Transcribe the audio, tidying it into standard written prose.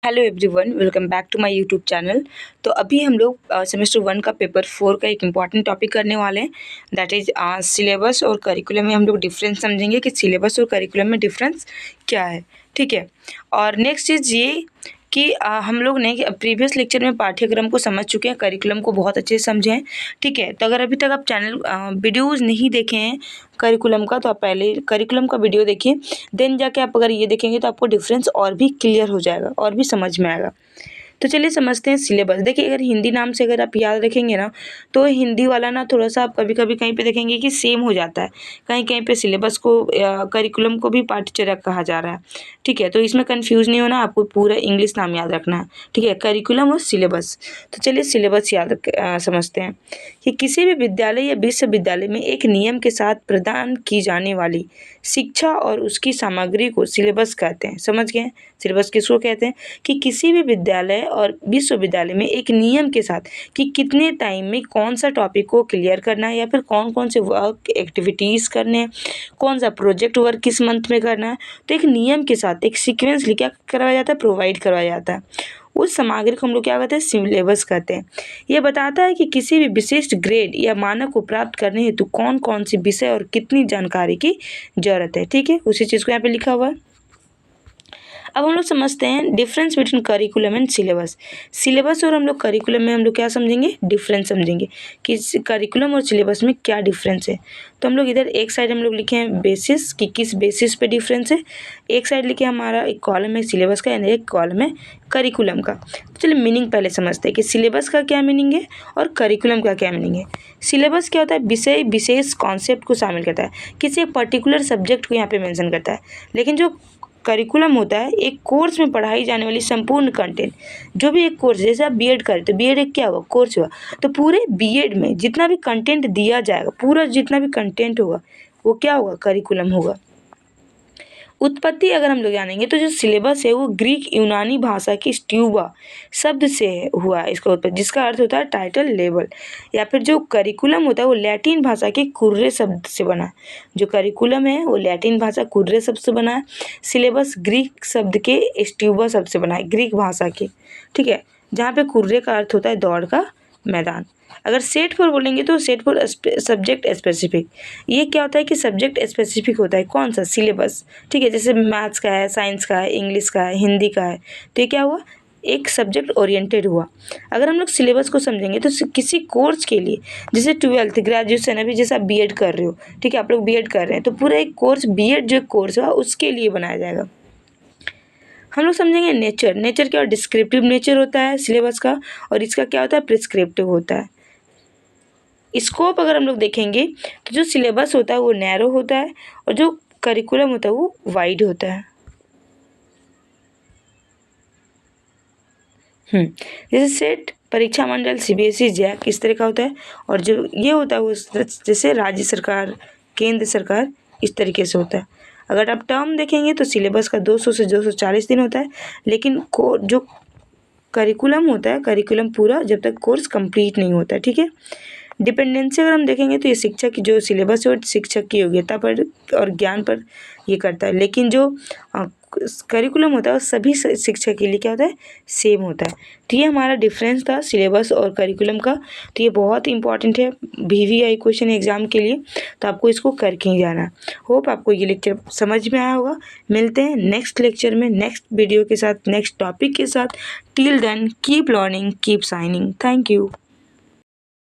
Hello everyone, welcome back to my YouTube channel. तो अभी हम लोग सेमेस्टर 1 का पेपर 4 का एक इम्पॉर्टेंट टॉपिक करने वाले हैं, दैट इज़ सिलेबस और करिकुलम में हम लोग डिफरेंस समझेंगे कि सिलेबस और करिकुलम में डिफरेंस क्या है। ठीक है। और नेक्स्ट चीज़ ये कि हम लोग ने प्रीवियस लेक्चर में पाठ्यक्रम को समझ चुके हैं, करिकुलम को बहुत अच्छे से समझे हैं। ठीक है। तो अगर अभी तक आप चैनल वीडियोज़ नहीं देखे हैं करिकुलम का, तो आप पहले करिकुलम का वीडियो देखिए, देन जाके आप अगर ये देखेंगे तो आपको डिफरेंस और भी क्लियर हो जाएगा और भी समझ में आएगा। तो चलिए समझते हैं सिलेबस। देखिए, अगर हिंदी नाम से अगर आप याद रखेंगे ना, तो हिंदी वाला ना थोड़ा सा आप कभी कभी कहीं पे देखेंगे कि सेम हो जाता है, कहीं कहीं पे सिलेबस को करिकुलम को भी पाठ्यचर्या कहा जा रहा है। ठीक है। तो इसमें कंफ्यूज नहीं होना, आपको पूरा इंग्लिश नाम याद रखना है। ठीक है, करिकुलम और सिलेबस। तो चलिए सिलेबस समझते हैं कि किसी भी विद्यालय या विश्वविद्यालय में एक नियम के साथ प्रदान की जाने वाली शिक्षा और उसकी सामग्री को सिलेबस कहते हैं। समझ गए? सिलेबस किसको कहते हैं? कि किसी भी विद्यालय और विश्वविद्यालय में एक नियम के साथ कि कितने टाइम में कौन सा टॉपिक को क्लियर करना है, या फिर कौन कौन से वर्क एक्टिविटीज़ करने हैं, कौन सा प्रोजेक्ट वर्क किस मंथ में करना है। तो एक नियम के साथ एक सीक्वेंस क्या करवाया जाता है, प्रोवाइड करवाया जाता है। उस सामग्री को हम लोग क्या कहते हैं, सिलेबस कहते हैं। यह बताता है कि किसी भी विशिष्ट ग्रेड या मानक को प्राप्त करने हेतु कौन कौन से विषय और कितनी जानकारी की जरूरत है। ठीक है, उसी चीज़ को यहाँ पे लिखा हुआ है। अब हम लोग समझते हैं difference between curriculum and syllabus. Syllabus और हम लोग करिकुलम में हम लोग क्या समझेंगे, डिफरेंस समझेंगे कि करिकुलम और सिलेबस में क्या डिफरेंस है। तो हम लोग इधर एक साइड हम लोग लिखे हैं बेसिस, कि किस बेसिस पे डिफरेंस है। एक साइड लिखे हमारा एक कॉलम है सिलेबस का एंड एक कॉलम है करिकुलम का। तो चलिए मीनिंग पहले समझते हैं कि सिलेबस का क्या मीनिंग है और करिकुलम का क्या मीनिंग है। सिलेबस क्या होता है, विषय विशेष कॉन्सेप्ट को शामिल करता है, किसी एक पर्टिकुलर सब्जेक्ट को यहाँ पे मेंशन करता है। लेकिन जो करिकुलम होता है एक कोर्स में पढ़ाई जाने वाली संपूर्ण कंटेंट। जो भी एक कोर्स, जैसे आप बीएड करें तो बीएड एक क्या हुआ, कोर्स हुआ। तो पूरे बीएड में जितना भी कंटेंट दिया जाएगा, पूरा जितना भी कंटेंट होगा वो क्या होगा, करिकुलम होगा। उत्पत्ति अगर हम लोग जानेंगे तो जो सिलेबस है वो ग्रीक यूनानी भाषा की स्ट्यूबा शब्द से हुआ है इसका उत्पत्ति, जिसका अर्थ होता है टाइटल लेवल। या फिर जो करिकुलम होता है वो लैटिन भाषा के कुर्रे शब्द से बना है। जो करिकुलम है वो लैटिन भाषा कुर्रे शब्द से बना है। सिलेबस ग्रीक शब्द के स्ट्यूबा शब्द से बना है, ग्रीक भाषा के। ठीक है, जहाँ पे कुर्रे का अर्थ होता है दौड़ का मैदान। अगर सेट फॉर बोलेंगे तो सेट फॉर सब्जेक्ट स्पेसिफिक। ये क्या होता है कि सब्जेक्ट स्पेसिफिक होता है, कौन सा, सिलेबस। ठीक है, जैसे मैथ्स का है, साइंस का है, इंग्लिश का है, हिंदी का है। तो ये क्या हुआ, एक सब्जेक्ट ओरिएंटेड हुआ। अगर हम लोग सिलेबस को समझेंगे तो किसी कोर्स के लिए, जैसे 12th ग्रेजुएशन, अभी जैसे आप बीएड कर रहे हो, ठीक है, आप लोग बीएड कर रहे हैं, तो पूरा एक कोर्स बीएड जो कोर्स हुआ उसके लिए बनाया जाएगा। हम लोग समझेंगे नेचर। नेचर क्या, डिस्क्रिप्टिव नेचर होता है सिलेबस का, और इसका क्या होता है, प्रिस्क्रिप्टिव होता है। स्कोप अगर हम लोग देखेंगे तो जो सिलेबस होता है वो नैरो होता है, और जो करिकुलम होता है वो वाइड होता है। जैसे सेट, परीक्षा मंडल, सीबीएसई, जैक, इस तरह का होता है। और जो ये होता है वो जैसे राज्य सरकार, केंद्र सरकार, इस तरीके से होता है। अगर आप टर्म देखेंगे तो सिलेबस का 200 से 240 दिन होता है, लेकिन जो करिकुलम होता है, करिकुलम पूरा जब तक कोर्स कंप्लीट नहीं होता है। ठीक है। डिपेंडेंसी अगर हम देखेंगे तो ये शिक्षक की जो सिलेबस है वो शिक्षक की योग्यता पर और ज्ञान पर ये करता है, लेकिन जो करिकुलम होता है वो सभी शिक्षक के लिए क्या होता है, सेम होता है। तो ये हमारा डिफरेंस था सिलेबस और करिकुलम का। तो ये बहुत इंपॉर्टेंट है वीवीआई क्वेश्चन एग्जाम के लिए, तो आपको इसको करके ही जाना है। होप आपको ये लेक्चर समझ में आया होगा। मिलते हैं नेक्स्ट लेक्चर में, नेक्स्ट वीडियो के साथ, नेक्स्ट टॉपिक के साथ। Till then keep learning, keep shining. Thank you.